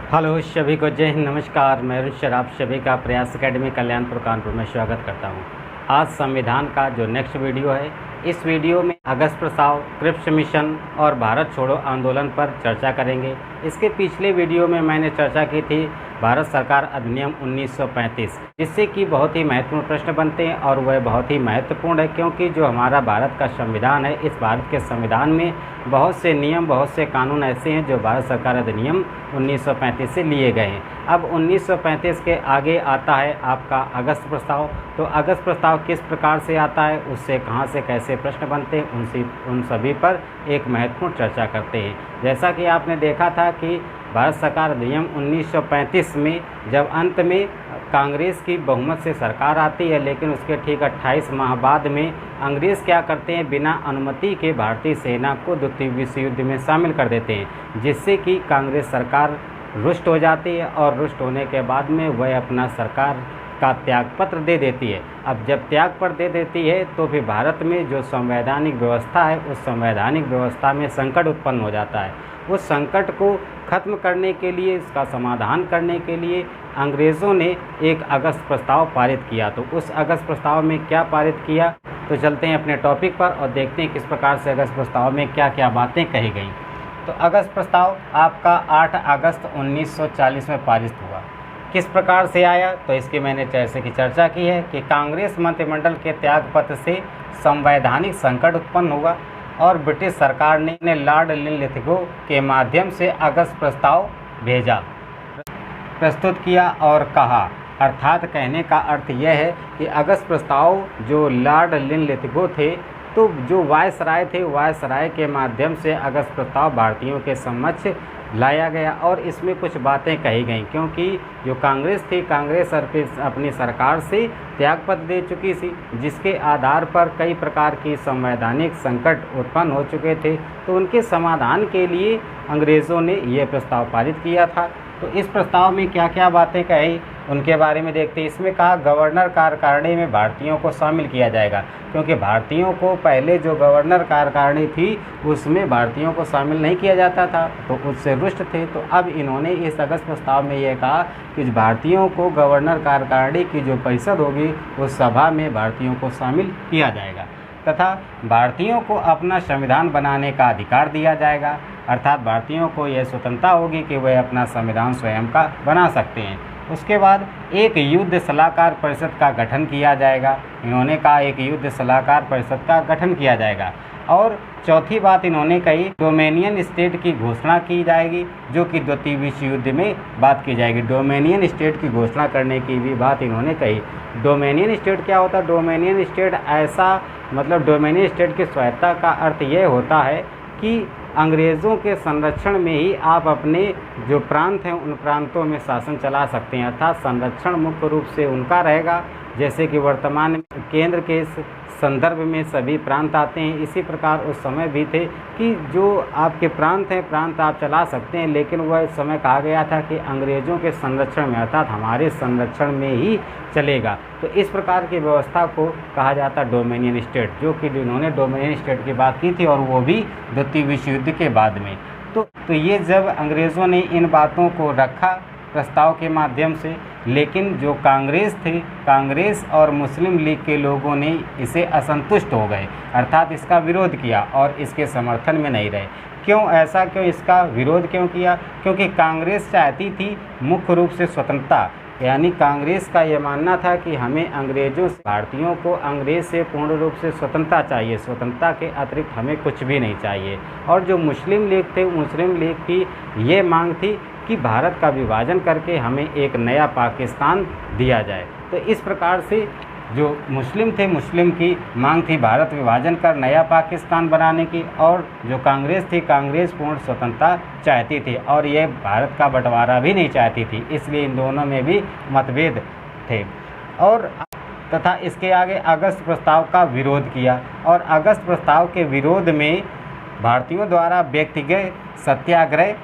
Hello सभी को जय हिंद, नमस्कार। मैं ऋषभ, आप सभी का प्रयास एकेडमी कल्याणपुर कानपुर में स्वागत करता हूं। आज संविधान का जो नेक्स्ट वीडियो है, इस वीडियो में अगस्त प्रस्ताव, क्रिप्स मिशन और भारत छोड़ो आंदोलन पर चर्चा करेंगे। इसके पिछले वीडियो में मैंने चर्चा की थी भारत सरकार अधिनियम 1935, जिससे कि बहुत ही महत्वपूर्ण प्रश्न बनते हैं और वह बहुत ही महत्वपूर्ण है, क्योंकि जो हमारा भारत का संविधान है, इस भारत के संविधान में बहुत से नियम, बहुत से कानून ऐसे हैं जो भारत सरकार अधिनियम 1935 से लिए गए हैं। अब 1935 के आगे आता है आपका अगस्त प्रस्ताव। तो अगस्त प्रस्ताव किस प्रकार से आता है, उससे कहां से कैसे प्रश्न बनते हैं, उन सभी पर एक महत्वपूर्ण चर्चा करते हैं। जैसा कि आपने देखा था कि भारत सरकार अधिनियम 1935 में जब अंत में कांग्रेस की बहुमत से सरकार आती है, लेकिन उसके ठीक 28 माह बाद में अंग्रेज़ क्या करते हैं, बिना अनुमति के भारतीय सेना को द्वितीय विश्व युद्ध में शामिल कर देते हैं, जिससे कि कांग्रेस सरकार रुष्ट हो जाती है और रुष्ट होने के बाद में वह अपना सरकार का त्यागपत्र दे देती है। अब जब त्यागपत्र दे देती है तो फिर भारत में जो संवैधानिक व्यवस्था है, उस संवैधानिक व्यवस्था में संकट उत्पन्न हो जाता है। उस संकट को ख़त्म करने के लिए, इसका समाधान करने के लिए अंग्रेज़ों ने एक अगस्त प्रस्ताव पारित किया। तो उस अगस्त प्रस्ताव में क्या पारित किया, तो चलते हैं अपने टॉपिक पर और देखते हैं किस प्रकार से अगस्त प्रस्ताव में क्या क्या बातें कही गई। तो अगस्त प्रस्ताव आपका 8 अगस्त 1940 में पारित हुआ। किस प्रकार से आया, तो इसकी मैंने जैसे की चर्चा की है कि कांग्रेस मंत्रिमंडल के त्यागपत्र से संवैधानिक संकट उत्पन्न हुआ और ब्रिटिश सरकार ने लॉर्ड लिनलिथगो के माध्यम से अगस्त प्रस्ताव भेजा, प्रस्तुत किया और कहा। अर्थात कहने का अर्थ यह है कि अगस्त प्रस्ताव जो लॉर्ड लिनलिथगो थे, तो जो वायसराय थे, वायसराय के माध्यम से अगस्त प्रस्ताव भारतीयों के समक्ष लाया गया और इसमें कुछ बातें कही गई, क्योंकि जो कांग्रेस थी, कांग्रेस अपनी सरकार से त्यागपत्र दे चुकी थी, जिसके आधार पर कई प्रकार की संवैधानिक संकट उत्पन्न हो चुके थे। तो उनके समाधान के लिए अंग्रेज़ों ने यह प्रस्ताव पारित किया था। तो इस प्रस्ताव में क्या क्या बातें कही, उनके बारे में देखते हैं। इसमें कहा गवर्नर कार्यकारिणी में भारतीयों को शामिल किया जाएगा, क्योंकि भारतीयों को पहले जो गवर्नर कार्यकारिणी थी उसमें भारतीयों को शामिल नहीं किया जाता था, तो उससे रुष्ट थे। तो अब इन्होंने इस अगस्त प्रस्ताव में यह कहा कि भारतीयों को गवर्नर कार्यकारिणी की जो परिषद होगी उस सभा में भारतीयों को शामिल किया जाएगा, तथा भारतीयों को अपना संविधान बनाने का अधिकार दिया जाएगा। अर्थात भारतीयों को यह स्वतंत्रता होगी कि वह अपना संविधान स्वयं का बना सकते हैं। उसके बाद एक युद्ध सलाहकार परिषद का गठन किया जाएगा। इन्होंने कहा एक युद्ध सलाहकार परिषद का गठन किया जाएगा। और चौथी बात इन्होंने कही डोमेनियन स्टेट की घोषणा की जाएगी, जो कि द्वितीय विश्व युद्ध में बात की जाएगी। डोमेनियन स्टेट की घोषणा करने की भी बात इन्होंने कही। डोमेनियन स्टेट क्या होता है? डोमेनियन स्टेट ऐसा मतलब डोमेनियन स्टेट की स्वायत्तता का अर्थ यह होता है कि अंग्रेज़ों के संरक्षण में ही आप अपने जो प्रांत हैं उन प्रांतों में शासन चला सकते हैं। अर्थात संरक्षण मुख्य रूप से उनका रहेगा, जैसे कि वर्तमान केंद्र के संदर्भ में सभी प्रांत आते हैं। इसी प्रकार उस समय भी थे कि जो आपके प्रांत हैं, प्रांत आप चला सकते हैं, लेकिन वह समय कहा गया था कि अंग्रेज़ों के संरक्षण में, अर्थात हमारे संरक्षण में ही चलेगा। तो इस प्रकार की व्यवस्था को कहा जाता है डोमेनियन स्टेट, जो कि इन्होंने डोमेनियन स्टेट की बात की थी और वो भी द्वितीय विश्व युद्ध के बाद में। तो ये जब अंग्रेज़ों ने इन बातों को रखा प्रस्ताव के माध्यम से, लेकिन जो कांग्रेस थी, कांग्रेस और मुस्लिम लीग के लोगों ने इसे असंतुष्ट हो गए, अर्थात इसका विरोध किया और इसके समर्थन में नहीं रहे। क्यों ऐसा, क्यों इसका विरोध क्यों किया? क्योंकि कांग्रेस चाहती थी मुख्य रूप से स्वतंत्रता, यानी कांग्रेस का ये मानना था कि हमें अंग्रेज़ों से, भारतीयों को अंग्रेज़ से पूर्ण रूप से स्वतंत्रता चाहिए, स्वतंत्रता के अतिरिक्त हमें कुछ भी नहीं चाहिए। और जो मुस्लिम लीग थे, मुस्लिम लीग की ये मांग थी कि भारत का विभाजन करके हमें एक नया पाकिस्तान दिया जाए। तो इस प्रकार से जो मुस्लिम थे, मुस्लिम की मांग थी भारत विभाजन कर नया पाकिस्तान बनाने की, और जो कांग्रेस थी, कांग्रेस पूर्ण स्वतंत्रता चाहती थी और ये भारत का बंटवारा भी नहीं चाहती थी। इसलिए इन दोनों में भी मतभेद थे। और तथा इसके आगे अगस्त प्रस्ताव का विरोध किया, और अगस्त प्रस्ताव के विरोध में भारतीयों द्वारा व्यक्तिगत सत्याग्रह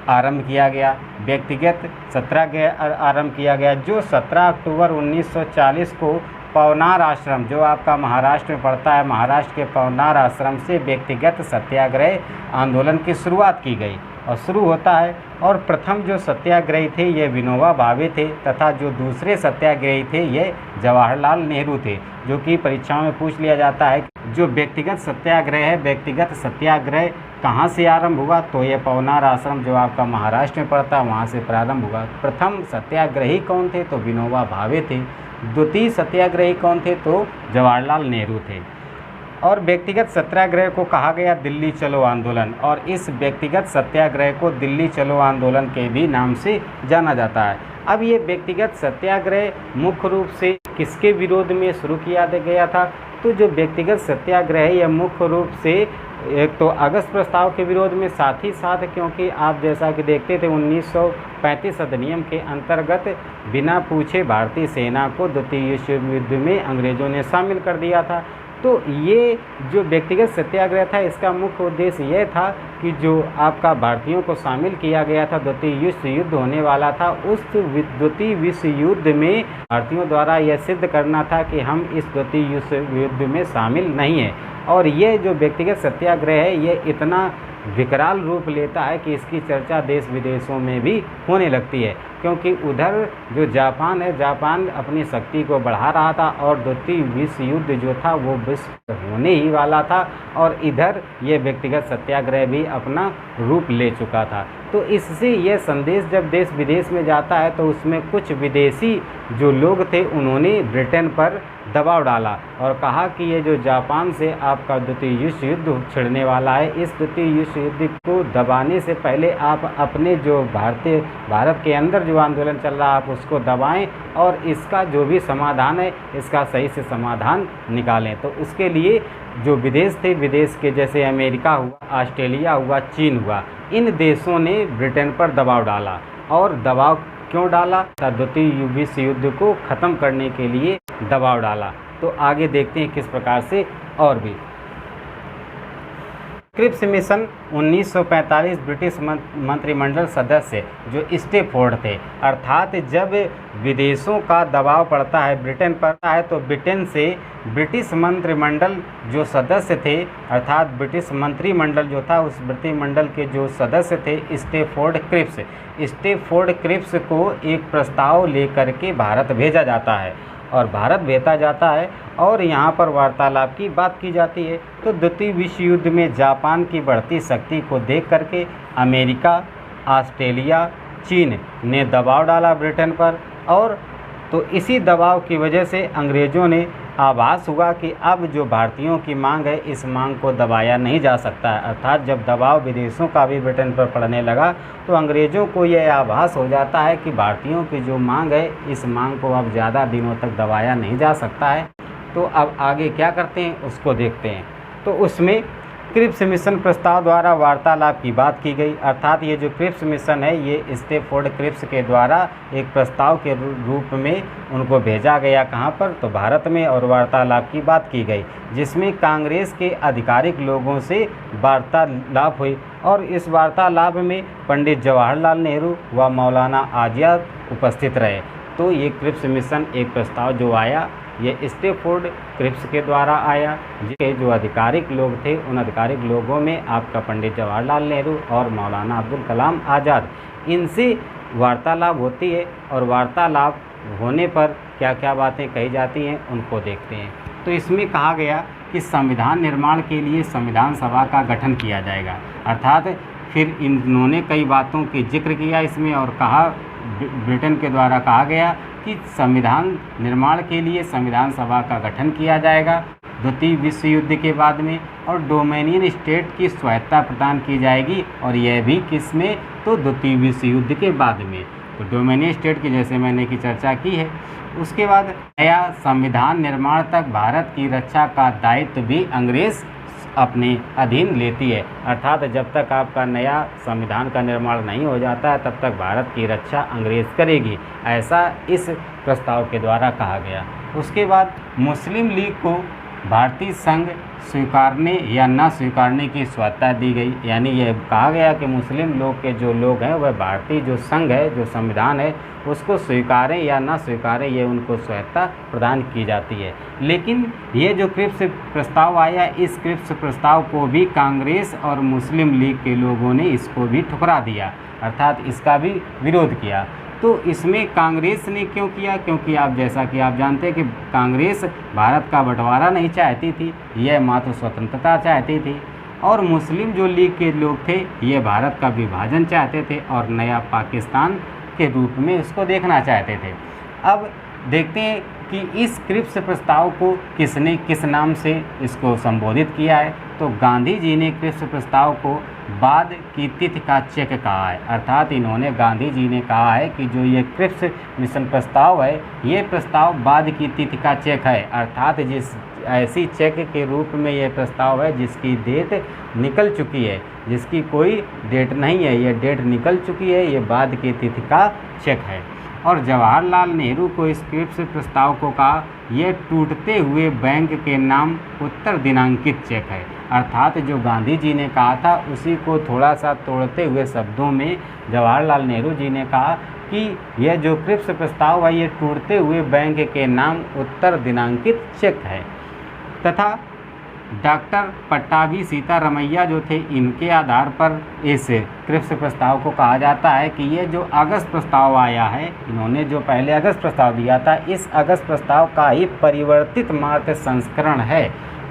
आरंभ किया गया, व्यक्तिगत सत्याग्रह आरंभ किया गया, जो 17 अक्टूबर 1940 को पवनार आश्रम, जो आपका महाराष्ट्र में पड़ता है, महाराष्ट्र के पवनार आश्रम से व्यक्तिगत सत्याग्रह आंदोलन की शुरुआत की गई। और शुरू होता है। और प्रथम जो सत्याग्रही थे ये विनोबा भावे थे तथा जो दूसरे सत्याग्रही थे ये जवाहरलाल नेहरू थे, जो कि परीक्षाओं में पूछ लिया जाता है। जो व्यक्तिगत सत्याग्रह है, व्यक्तिगत सत्याग्रह कहाँ से आरंभ हुआ, तो ये पवनार आश्रम जो आपका महाराष्ट्र में पड़ता है वहाँ से प्रारंभ हुआ। प्रथम सत्याग्रही कौन थे, तो विनोबा भावे थे। द्वितीय सत्याग्रही कौन थे, तो जवाहरलाल नेहरू थे। और व्यक्तिगत सत्याग्रह को कहा गया दिल्ली चलो आंदोलन, और इस व्यक्तिगत सत्याग्रह को दिल्ली चलो आंदोलन के भी नाम से जाना जाता है। अब ये व्यक्तिगत सत्याग्रह मुख्य रूप से किसके विरोध में शुरू किया गया था, तो जो व्यक्तिगत सत्याग्रह है यह मुख्य रूप से एक तो अगस्त प्रस्ताव के विरोध में, साथ ही साथ क्योंकि आप जैसा कि देखते थे 1935 अधिनियम के अंतर्गत बिना पूछे भारतीय सेना को द्वितीय विश्व युद्ध में अंग्रेज़ों ने शामिल कर दिया था। तो ये जो व्यक्तिगत सत्याग्रह था इसका मुख्य उद्देश्य यह था कि जो आपका भारतीयों को शामिल किया गया था, द्वितीय विश्व युद्ध होने वाला था, उस द्वितीय विश्व युद्ध में भारतीयों द्वारा यह सिद्ध करना था कि हम इस द्वितीय विश्व युद्ध में शामिल नहीं हैं। और ये जो व्यक्तिगत सत्याग्रह है ये इतना विकराल रूप लेता है कि इसकी चर्चा देश विदेशों में भी होने लगती है, क्योंकि उधर जो जापान है, जापान अपनी शक्ति को बढ़ा रहा था और द्वितीय विश्व युद्ध जो था वो विश्व होने ही वाला था, और इधर ये व्यक्तिगत सत्याग्रह भी अपना रूप ले चुका था। तो इससे यह संदेश जब देश विदेश में जाता है तो उसमें कुछ विदेशी जो लोग थे उन्होंने ब्रिटेन पर दबाव डाला और कहा कि ये जो जापान से आपका द्वितीय विश्व युद्ध छिड़ने वाला है, इस द्वितीय विश्व युद्ध को दबाने से पहले आप अपने जो भारत के अंदर जो आंदोलन चल रहा है आप उसको दबाएं और इसका जो भी समाधान है इसका सही से समाधान निकालें। तो उसके लिए जो विदेश थे, विदेश के जैसे अमेरिका हुआ, ऑस्ट्रेलिया हुआ, चीन हुआ, इन देशों ने ब्रिटेन पर दबाव डाला। और दबाव क्यों डाला? द्वितीय विश्व युद्ध को ख़त्म करने के लिए दबाव डाला। तो आगे देखते हैं किस प्रकार से। और भी क्रिप्स मिशन 1945 ब्रिटिश मंत्रिमंडल सदस्य जो स्टेफोर्ड थे, अर्थात जब विदेशों का दबाव पड़ता है ब्रिटेन पर है तो ब्रिटेन से ब्रिटिश मंत्रिमंडल जो सदस्य थे, अर्थात ब्रिटिश मंत्रिमंडल जो था उस मंत्रिमंडल के जो सदस्य थे स्टेफोर्ड क्रिप्स को एक प्रस्ताव लेकर के भारत भेजा जाता है और भारत भेजा जाता है और यहाँ पर वार्तालाप की बात की जाती है। तो द्वितीय विश्व युद्ध में जापान की बढ़ती शक्ति को देख करके अमेरिका, ऑस्ट्रेलिया, चीन ने दबाव डाला ब्रिटेन पर, और तो इसी दबाव की वजह से अंग्रेज़ों ने आभास हुआ कि अब जो भारतीयों की मांग है इस मांग को दबाया नहीं जा सकता है। अर्थात जब दबाव विदेशों का भी ब्रिटेन पर पड़ने लगा तो अंग्रेज़ों को यह आभास हो जाता है कि भारतीयों की जो मांग है इस मांग को अब ज़्यादा दिनों तक दबाया नहीं जा सकता है। तो अब आगे क्या करते हैं उसको देखते हैं। तो उसमें क्रिप्स मिशन प्रस्ताव द्वारा वार्तालाप की बात की गई, अर्थात ये जो क्रिप्स मिशन है ये स्टेफोर्ड क्रिप्स के द्वारा एक प्रस्ताव के रूप में उनको भेजा गया। कहाँ पर? तो भारत में, और वार्तालाप की बात की गई जिसमें कांग्रेस के आधिकारिक लोगों से वार्तालाप हुई और इस वार्तालाप में पंडित जवाहरलाल नेहरू व मौलाना आज़ाद उपस्थित रहे। तो ये क्रिप्स मिशन एक प्रस्ताव जो आया ये स्टेफोर्ड क्रिप्स के द्वारा आया, जिसके जो आधिकारिक लोग थे उन आधिकारिक लोगों में आपका पंडित जवाहरलाल नेहरू और मौलाना अब्दुल कलाम आज़ाद, इनसे वार्तालाप होती है और वार्तालाप होने पर क्या क्या बातें कही जाती हैं उनको देखते हैं। तो इसमें कहा गया कि संविधान निर्माण के लिए संविधान सभा का गठन किया जाएगा, अर्थात फिर इन्होंने कई बातों की जिक्र किया इसमें और कहा, ब्रिटेन के द्वारा कहा गया कि संविधान निर्माण के लिए संविधान सभा का गठन किया जाएगा द्वितीय विश्व युद्ध के बाद में, और डोमिनियन स्टेट की स्वायत्ता प्रदान की जाएगी, और यह भी किसमें? तो द्वितीय विश्व युद्ध के बाद में। तो डोमिनियन स्टेट की जैसे मैंने की चर्चा की है। उसके बाद नया संविधान निर्माण तक भारत की रक्षा का दायित्व भी अंग्रेज़ अपने अधीन लेती है, अर्थात जब तक आपका नया संविधान का निर्माण नहीं हो जाता है तब तक भारत की रक्षा अंग्रेज़ करेगी, ऐसा इस प्रस्ताव के द्वारा कहा गया। उसके बाद मुस्लिम लीग को भारतीय संघ स्वीकारने या न स्वीकारने की स्वतंत्रता दी गई। यानी यह कहा गया कि मुस्लिम लोग के जो लोग हैं वह भारतीय जो संघ है, जो संविधान है, उसको स्वीकारें या ना स्वीकारें, ये उनको स्वतंत्रता प्रदान की जाती है। लेकिन ये जो क्रिप्स प्रस्ताव आया, इस क्रिप्स प्रस्ताव को भी कांग्रेस और मुस्लिम लीग के लोगों ने इसको भी ठुकरा दिया, अर्थात इसका भी विरोध किया। तो इसमें कांग्रेस ने क्यों किया? क्योंकि जैसा कि आप जानते हैं कि कांग्रेस भारत का बंटवारा नहीं चाहती थी, यह मात्र स्वतंत्रता चाहती थी, और मुस्लिम जो लीग के लोग थे ये भारत का विभाजन चाहते थे और नया पाकिस्तान के रूप में इसको देखना चाहते थे। अब देखते हैं कि इस क्रिप्स प्रस्ताव को किसने किस नाम से इसको संबोधित किया है। तो गांधी जी ने क्रिप्स प्रस्ताव को बाद की तिथि का चेक कहा है, अर्थात इन्होंने गांधी जी ने कहा है कि जो ये क्रिप्स मिशन प्रस्ताव है, ये प्रस्ताव बाद की तिथि का चेक है, अर्थात जिस ऐसी चेक के रूप में ये प्रस्ताव है जिसकी डेट निकल चुकी है, जिसकी कोई डेट नहीं है, ये डेट निकल चुकी है, ये बाद की तिथि का चेक है। और जवाहरलाल नेहरू को इस क्रिप्स प्रस्ताव को कहा यह टूटते हुए बैंक के नाम उत्तर दिनांकित चेक है, अर्थात जो गांधी जी ने कहा था उसी को थोड़ा सा तोड़ते हुए शब्दों में जवाहरलाल नेहरू जी ने कहा कि यह जो क्रिप्स प्रस्ताव है ये टूटते हुए बैंक के नाम उत्तर दिनांकित चेक है। तथा डॉक्टर पट्टाभी सीतारमैया जो थे, इनके आधार पर इस क्रिप्स प्रस्ताव को कहा जाता है कि ये जो अगस्त प्रस्ताव आया है, इन्होंने जो पहले अगस्त प्रस्ताव दिया था, इस अगस्त प्रस्ताव का ही परिवर्तित मात्र संस्करण है।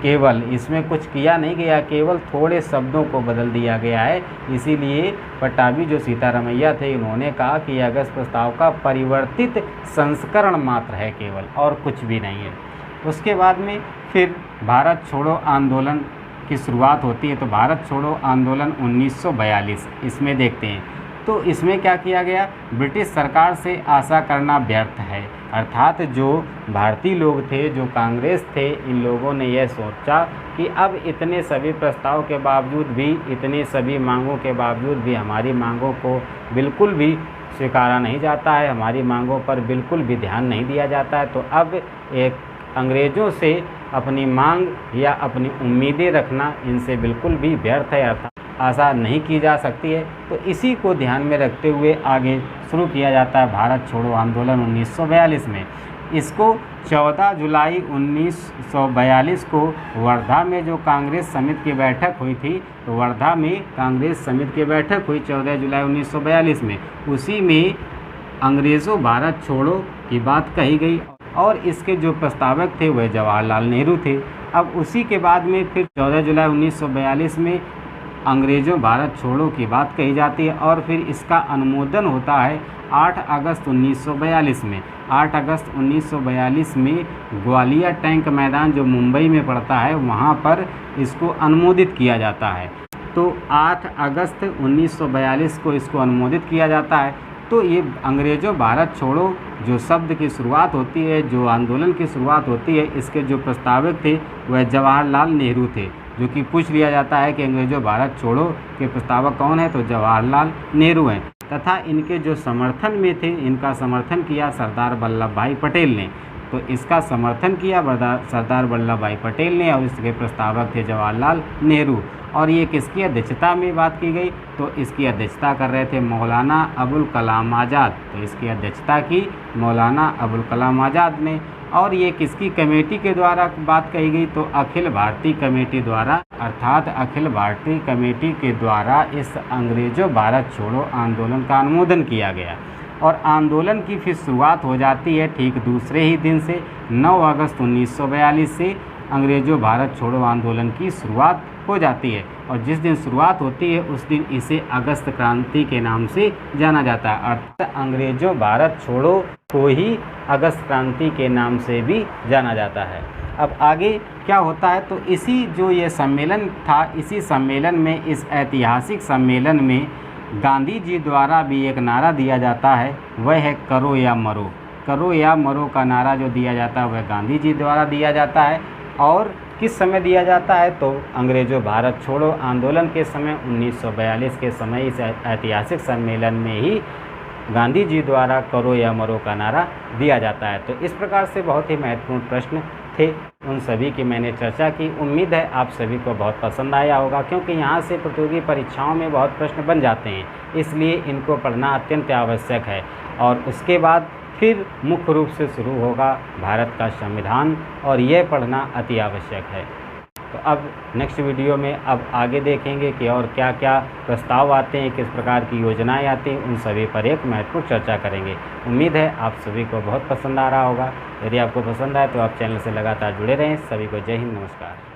केवल इसमें कुछ किया नहीं गया, केवल थोड़े शब्दों को बदल दिया गया है। इसीलिए पट्टाभी जो सीतारमैया थे, इन्होंने कहा कि अगस्त प्रस्ताव का परिवर्तित संस्करण मात्र है केवल, और कुछ भी नहीं है। उसके बाद में फिर भारत छोड़ो आंदोलन की शुरुआत होती है। तो भारत छोड़ो आंदोलन 1942 इसमें देखते हैं। तो इसमें क्या किया गया? ब्रिटिश सरकार से आशा करना व्यर्थ है, अर्थात जो भारतीय लोग थे, जो कांग्रेस थे, इन लोगों ने यह सोचा कि अब इतने सभी प्रस्ताव के बावजूद भी, इतने सभी मांगों के बावजूद भी हमारी मांगों को बिल्कुल भी स्वीकारा नहीं जाता है, हमारी मांगों पर बिल्कुल भी ध्यान नहीं दिया जाता है। तो अब एक अंग्रेज़ों से अपनी मांग या अपनी उम्मीदें रखना इनसे बिल्कुल भी व्यर्थ है, अर्थात आशा नहीं की जा सकती है। तो इसी को ध्यान में रखते हुए आगे शुरू किया जाता है भारत छोड़ो आंदोलन 1942 में। इसको 14 जुलाई 1942 को वर्धा में जो कांग्रेस समिति की बैठक हुई थी, तो वर्धा में कांग्रेस समिति की बैठक हुई 14 जुलाई 1942 में, उसी में अंग्रेज़ों भारत छोड़ो की बात कही गई और इसके जो प्रस्तावक थे वह जवाहरलाल नेहरू थे। अब उसी के बाद में फिर 14 जुलाई 1942 में अंग्रेज़ों भारत छोड़ो की बात कही जाती है और फिर इसका अनुमोदन होता है 8 अगस्त 1942 में। 8 अगस्त 1942 में ग्वालियर टैंक मैदान जो मुंबई में पड़ता है, वहाँ पर इसको अनुमोदित किया जाता है। तो 8 अगस्त 1942 को इसको अनुमोदित किया जाता है। तो ये अंग्रेज़ों भारत छोड़ो जो शब्द की शुरुआत होती है, जो आंदोलन की शुरुआत होती है, इसके जो प्रस्तावक थे वह जवाहरलाल नेहरू थे, जो कि पूछ लिया जाता है कि अंग्रेज़ों भारत छोड़ो के प्रस्तावक कौन है, तो जवाहरलाल नेहरू हैं। तथा इनके जो समर्थन में थे, इनका समर्थन किया सरदार वल्लभ भाई पटेल ने। तो इसका समर्थन किया सरदार वल्लभ भाई पटेल ने और इसके प्रस्तावक थे जवाहरलाल नेहरू। और ये किसकी अध्यक्षता में बात की गई, तो इसकी अध्यक्षता कर रहे थे मौलाना अबुल कलाम आज़ाद। तो इसकी अध्यक्षता की मौलाना अबुल कलाम आज़ाद ने। और ये किसकी कमेटी के द्वारा बात कही गई, तो अखिल भारतीय कमेटी द्वारा, अर्थात अखिल भारतीय कमेटी के द्वारा इस अंग्रेज़ों भारत छोड़ो आंदोलन का अनुमोदन किया गया। और आंदोलन की फिर शुरुआत हो जाती है ठीक दूसरे ही दिन से 9 अगस्त 1942 से अंग्रेज़ों भारत छोड़ो आंदोलन की शुरुआत हो जाती है। और जिस दिन शुरुआत होती है उस दिन इसे अगस्त क्रांति के नाम से जाना जाता है, अर्थात अंग्रेज़ों भारत छोड़ो को ही अगस्त क्रांति के नाम से भी जाना जाता है। अब आगे क्या होता है, तो इसी जो ये सम्मेलन था, इसी सम्मेलन में, इस ऐतिहासिक सम्मेलन में गांधी जी द्वारा भी एक नारा दिया जाता है, वह है करो या मरो। करो या मरो का नारा जो दिया जाता है वह गांधी जी द्वारा दिया जाता है। और किस समय दिया जाता है, तो अंग्रेज़ों भारत छोड़ो आंदोलन के समय 1942 के समय इस ऐतिहासिक सम्मेलन में ही गांधी जी द्वारा करो या मरो का नारा दिया जाता है। तो इस प्रकार से बहुत ही महत्वपूर्ण प्रश्न थे उन सभी की मैंने चर्चा की। उम्मीद है आप सभी को बहुत पसंद आया होगा, क्योंकि यहाँ से प्रतियोगी परीक्षाओं में बहुत प्रश्न बन जाते हैं, इसलिए इनको पढ़ना अत्यंत आवश्यक है। और उसके बाद फिर मुख्य रूप से शुरू होगा भारत का संविधान, और यह पढ़ना अति आवश्यक है। तो अब नेक्स्ट वीडियो में अब आगे देखेंगे कि और क्या क्या प्रस्ताव आते हैं, किस प्रकार की योजनाएं आती हैं, उन सभी पर एक महत्वपूर्ण चर्चा करेंगे। उम्मीद है आप सभी को बहुत पसंद आ रहा होगा। यदि आपको पसंद आए तो आप चैनल से लगातार जुड़े रहें। सभी को जय हिंद, नमस्कार।